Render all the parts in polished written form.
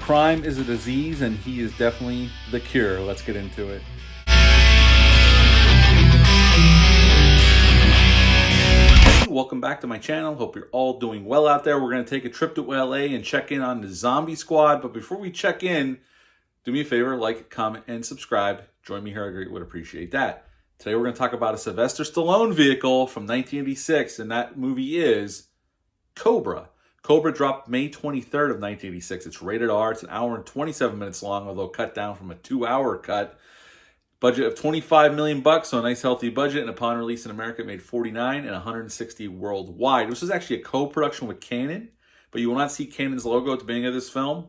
Crime is a disease, and he is definitely the cure. Let's get into it. Welcome back to my channel. Hope you're all doing well out there. We're going to take a trip to LA and check in on the Zombie Squad. But before we check in, do me a favor, like, comment, and subscribe. Join me here. I greatly would appreciate that. Today we're going to talk about a Sylvester Stallone vehicle from 1986, and that movie is Cobra. Cobra dropped May 23rd of 1986. It's rated R. It's an hour and 27 minutes long, although cut down from a 2-hour cut. Budget of $25 million, so a nice healthy budget. And upon release in America, it made 49 and 160 worldwide. This was actually a co-production with Canon, but you will not see Canon's logo at the beginning of this film.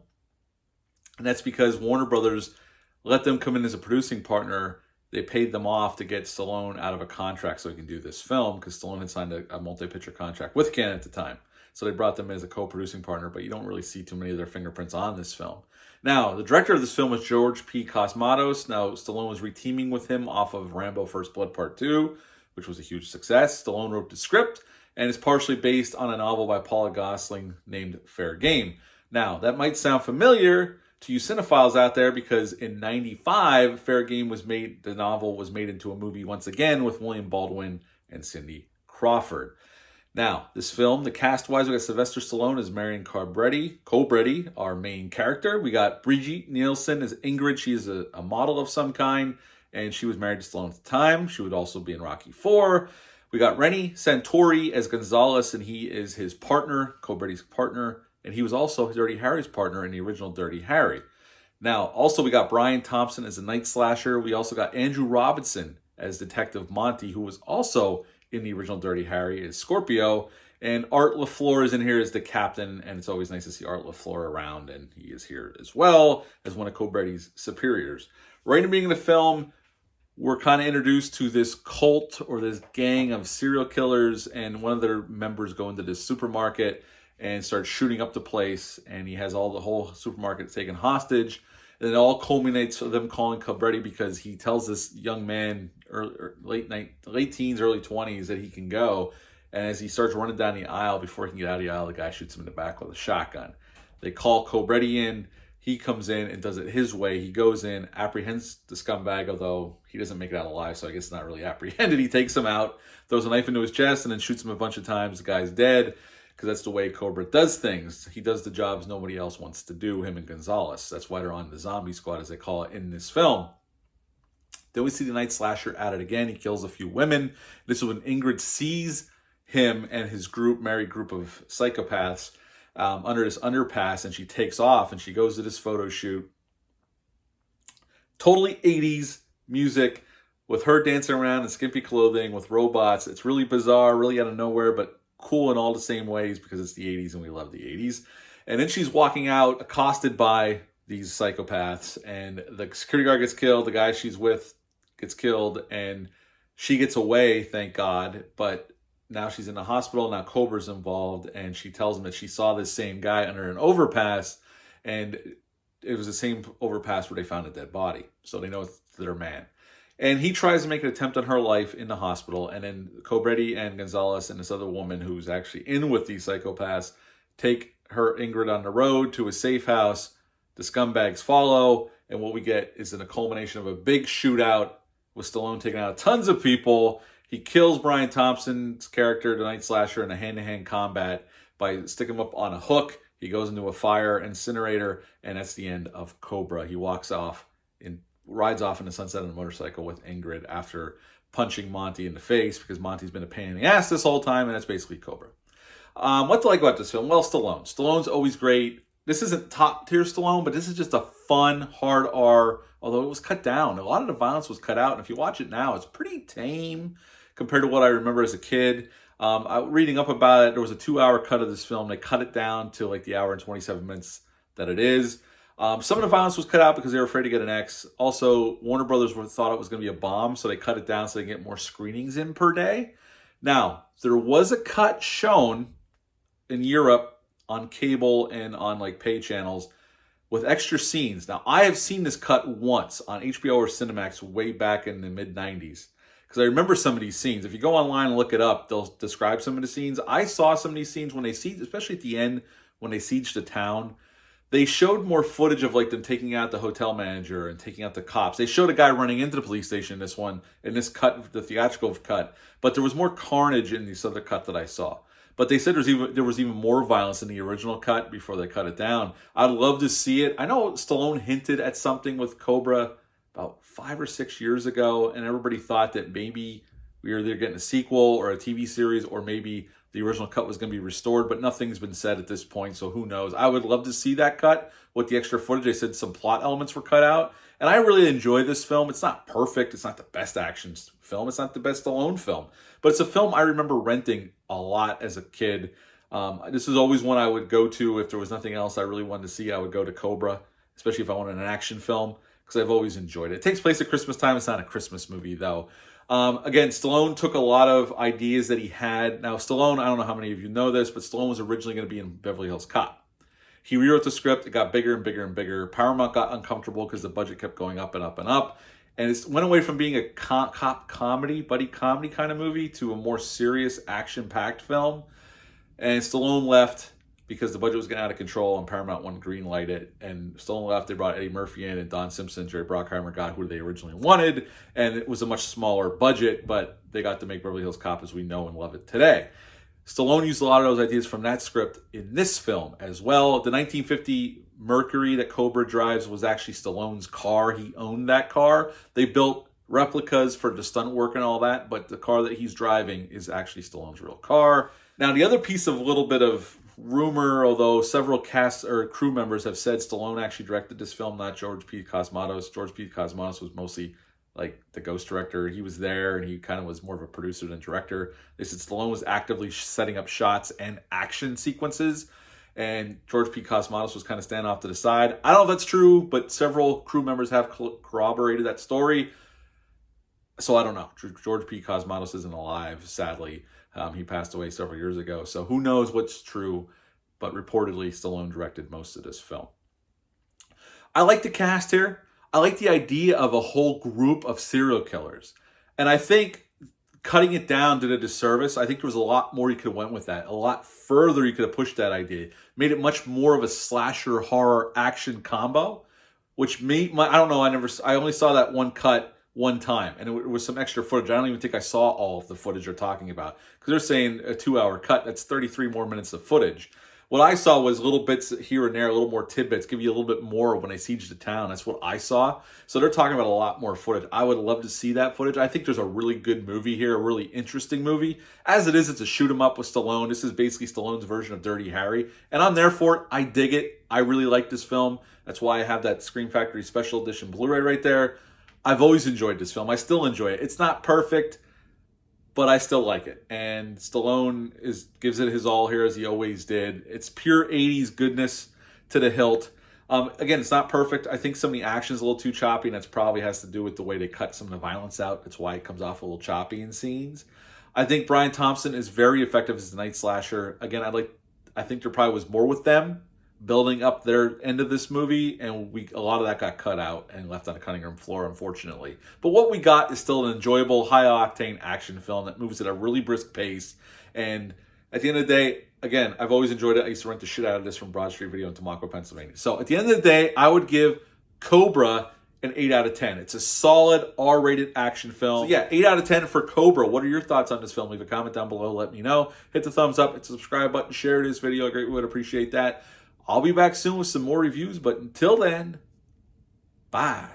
And that's because Warner Brothers let them come in as a producing partner. They paid them off to get Stallone out of a contract so he can do this film, because Stallone had signed a multi-picture contract with Canon at the time. So they brought them in as a co-producing partner, but you don't really see too many of their fingerprints on this film. Now, the director of this film was George P. Cosmatos. Now, Stallone was reteaming with him off of Rambo First Blood Part 2, which was a huge success. Stallone wrote the script, and it's partially based on a novel by Paula Gosling named Fair Game. Now, that might sound familiar to you cinephiles out there, because in 95, Fair Game was made, the novel was made into a movie once again with William Baldwin and Cindy Crawford. Now, this film, the cast-wise, we got Sylvester Stallone as Marion Cobretti, our main character. We got Brigitte Nielsen as Ingrid. She is a model of some kind, and she was married to Stallone at the time. She would also be in Rocky IV. We got Renny Santori as Gonzalez, and he is his partner, Cobretti's partner, and he was also Dirty Harry's partner in the original Dirty Harry. Now, also we got Brian Thompson as a night slasher. We also got Andrew Robinson as Detective Monty, who was also in the original Dirty Harry as Scorpio. And Art LaFleur is in here as the captain, and it's always nice to see Art LaFleur around, and he is here as well as one of Cobretti's superiors. Right in the beginning of the film, we're kind of introduced to this cult or this gang of serial killers, and one of their members go into this supermarket and starts shooting up the place, and he has the whole supermarket taken hostage. And it all culminates with them calling Cobretti because he tells this young man, late teens, early 20s, that he can go. And as he starts running down the aisle, before he can get out of the aisle, the guy shoots him in the back with a shotgun. They call Cobretti in. He comes in and does it his way. He goes in, apprehends the scumbag, although he doesn't make it out alive, so I guess it's not really apprehended. He takes him out, throws a knife into his chest, and then shoots him a bunch of times. The guy's dead, because that's the way Cobra does things. He does the jobs nobody else wants to do, him and Gonzalez. That's why they're on the Zombie Squad, as they call it in this film. Then we see the night slasher at it again. He kills a few women. This is when Ingrid sees him and his merry group of psychopaths under this underpass, and she takes off, and she goes to this photo shoot. Totally 80s music, with her dancing around in skimpy clothing with robots. It's really bizarre, really out of nowhere, but cool in all the same ways, because it's the 80s and we love the 80s. And then she's walking out, accosted by these psychopaths, and the security guard gets killed, the guy she's with gets killed, and she gets away, thank God. But now she's in the hospital. Now Cobra's involved, and she tells him that she saw this same guy under an overpass, and it was the same overpass where they found a dead body, so they know it's their man. And he tries to make an attempt on her life in the hospital. And then Cobretti and Gonzalez and this other woman who's actually in with these psychopaths take her, Ingrid, on the road to a safe house. The scumbags follow. And what we get is a culmination of a big shootout with Stallone taking out tons of people. He kills Brian Thompson's character, the night slasher, in a hand-to-hand combat by sticking him up on a hook. He goes into a fire incinerator, and that's the end of Cobra. He walks off rides off in the sunset on a motorcycle with Ingrid after punching Monty in the face, because Monty's been a pain in the ass this whole time, and that's basically Cobra. What to like about this film? Well, Stallone. Stallone's always great. This isn't top-tier Stallone, but this is just a fun, hard R, although it was cut down. A lot of the violence was cut out, and if you watch it now, it's pretty tame compared to what I remember as a kid. Reading up about it, there was a 2-hour cut of this film. They cut it down to like the hour and 27 minutes that it is. Some of the violence was cut out because they were afraid to get an X. Also, Warner Brothers thought it was going to be a bomb, so they cut it down so they can get more screenings in per day. Now, there was a cut shown in Europe on cable and on like pay channels with extra scenes. Now, I have seen this cut once on HBO or Cinemax way back in the mid-90s, because I remember some of these scenes. If you go online and look it up, they'll describe some of the scenes. I saw some of these scenes when they siege, especially at the end when they siege the town. they showed more footage of like them taking out the hotel manager and taking out the cops. They showed a guy running into the police station in this one, in this cut, the theatrical cut, but there was more carnage in this other cut that I saw. But they said there was even more violence in the original cut before they cut it down. I'd love to see it. I know Stallone hinted at something with Cobra about 5 or 6 years ago, and everybody thought that maybe we were either getting a sequel or a TV series, or maybe the original cut was going to be restored, but nothing's been said at this point, so who knows. I would love to see that cut with the extra footage. They said some plot elements were cut out, and I really enjoy this film. It's not perfect. It's not the best action film. It's not the best Stallone film, but it's a film I remember renting a lot as a kid. This is always one I would go to if there was nothing else I really wanted to see. I would go to Cobra, especially if I wanted an action film, because I've always enjoyed it. It takes place at Christmas time. It's not a Christmas movie, though. Again, Stallone took a lot of ideas that he had. Now, Stallone, I don't know how many of you know this, but Stallone was originally going to be in Beverly Hills Cop. He rewrote the script. It got bigger and bigger and bigger. Paramount got uncomfortable because the budget kept going up and up and up. And it went away from being a cop comedy, buddy comedy kind of movie, to a more serious, action-packed film. And Stallone left because the budget was getting out of control, and Paramount wouldn't greenlight it. And Stallone left. They brought Eddie Murphy in, and Don Simpson, Jerry Bruckheimer got who they originally wanted. And it was a much smaller budget, but they got to make Beverly Hills Cop as we know and love it today. Stallone used a lot of those ideas from that script in this film as well. The 1950 Mercury that Cobra drives was actually Stallone's car. He owned that car. They built replicas for the stunt work and all that, but the car that he's driving is actually Stallone's real car. Now, the other piece of a little bit of rumor, although several cast or crew members have said Stallone actually directed this film, not George P. Cosmatos. George P. Cosmatos was mostly like the ghost director. He was there, and he kind of was more of a producer than director. They said Stallone was actively setting up shots and action sequences, and George P. Cosmatos was kind of standing off to the side. I don't know if that's true, but several crew members have corroborated that story. So I don't know. George P. Cosmatos isn't alive, sadly. He passed away several years ago. So who knows what's true, but reportedly Stallone directed most of this film. I like the cast here. I like the idea of a whole group of serial killers. And I think cutting it down did a disservice. I think there was a lot more you could have went with that. A lot further you could have pushed that idea. Made it much more of a slasher horror action combo, which I don't know, I only saw that one cut one time, and it was some extra footage. I don't even think I saw all of the footage they're talking about, because they're saying a 2-hour cut. That's 33 more minutes of footage. What I saw was little bits here and there, a little more tidbits, give you a little bit more when they siege the town. That's what I saw. So they're talking about a lot more footage. I would love to see that footage. I think there's a really good movie here, a really interesting movie. As it is, it's a shoot 'em up with Stallone. This is basically Stallone's version of Dirty Harry, and I'm there for it. I dig it. I really like this film. That's why I have that Scream Factory Special Edition Blu-ray right there. I've always enjoyed this film. I still enjoy it. It's not perfect, but I still like it. And Stallone gives it his all here, as he always did. It's pure 80s goodness to the hilt. Again, it's not perfect. I think some of the action is a little too choppy, and that's probably has to do with the way they cut some of the violence out. That's why it comes off a little choppy in scenes. I think Brian Thompson is very effective as the night slasher. Again, I think there probably was more with them building up their end of this movie, and a lot of that got cut out and left on the cutting room floor, unfortunately. But what we got is still an enjoyable, high-octane action film that moves at a really brisk pace. And at the end of the day, again, I've always enjoyed it. I used to rent the shit out of this from Broad Street Video in Tamaqua, Pennsylvania. So at the end of the day, I would give Cobra an 8 out of 10. It's a solid R-rated action film. So yeah, 8 out of 10 for Cobra. What are your thoughts on this film? Leave a comment down below. Let me know. Hit the thumbs up. Hit the subscribe button. Share this video. I greatly would appreciate that. I'll be back soon with some more reviews, but until then, bye.